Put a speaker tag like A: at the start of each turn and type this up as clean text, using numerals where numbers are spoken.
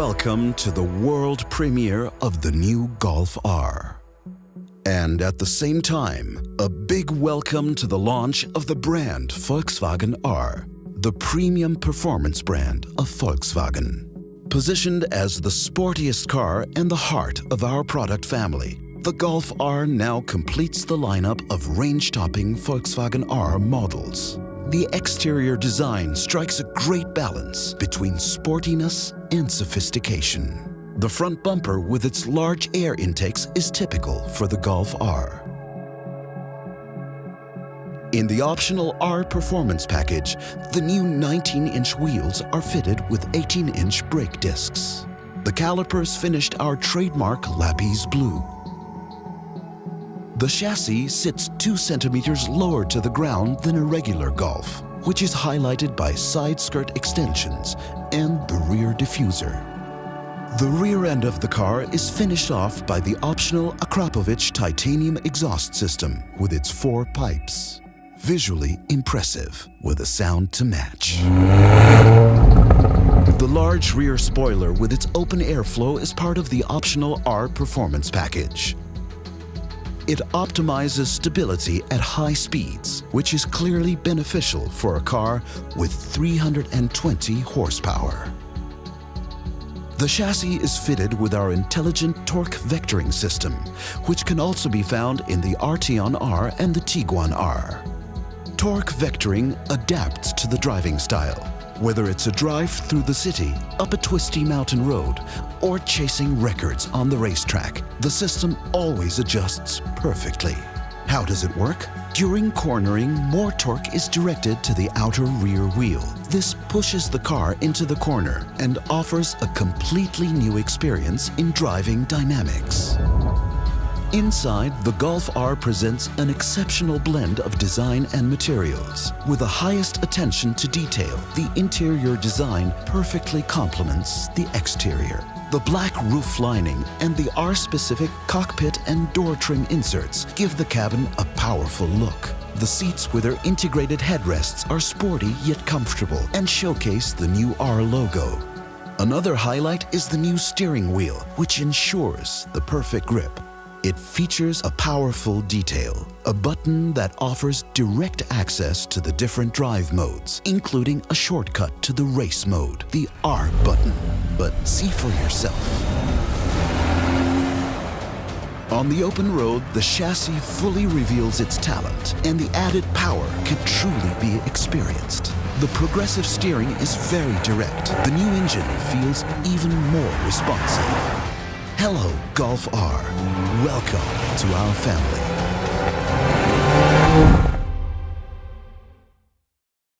A: Welcome to the world premiere of the new Golf R. And at the same time, a big welcome to the launch of the brand Volkswagen R, the premium performance brand of Volkswagen. Positioned as the sportiest car and the heart of our product family, the Golf R now completes the lineup of range-topping Volkswagen R models. The exterior design strikes a great balance between sportiness and sophistication. The front bumper with its large air intakes is typical for the Golf R. In the optional R Performance package, the new 19-inch wheels are fitted with 18-inch brake discs. The calipers finished our trademark lapis blue. The chassis sits 2 centimeters lower to the ground than a regular Golf, which is highlighted by side skirt extensions and the rear diffuser. The rear end of the car is finished off by the optional Akrapovic titanium exhaust system with its 4 pipes. Visually impressive, with a sound to match. The large rear spoiler with its open airflow is part of the optional R Performance package. It optimizes stability at high speeds, which is clearly beneficial for a car with 320 horsepower. The chassis is fitted with our intelligent torque vectoring system, which can also be found in the Arteon R and the Tiguan R. Torque vectoring adapts to the driving style, whether it's a drive through the city, up a twisty mountain road, or chasing records on the racetrack. The system always adjusts perfectly. How does it work? During cornering, more torque is directed to the outer rear wheel. This pushes the car into the corner and offers a completely new experience in driving dynamics. Inside, the Golf R presents an exceptional blend of design and materials. With the highest attention to detail, the interior design perfectly complements the exterior. The black roof lining and the R-specific cockpit and door trim inserts give the cabin a powerful look. The seats with their integrated headrests are sporty yet comfortable and showcase the new R logo. Another highlight is the new steering wheel, which ensures the perfect grip. It features a powerful detail, a button that offers direct access to the different drive modes, including a shortcut to the race mode, the R button. But see for yourself. On the open road, the chassis fully reveals its talent, and the added power can truly be experienced. The progressive steering is very direct. The new engine feels even more responsive. Hello, Golf R. Welcome to our family.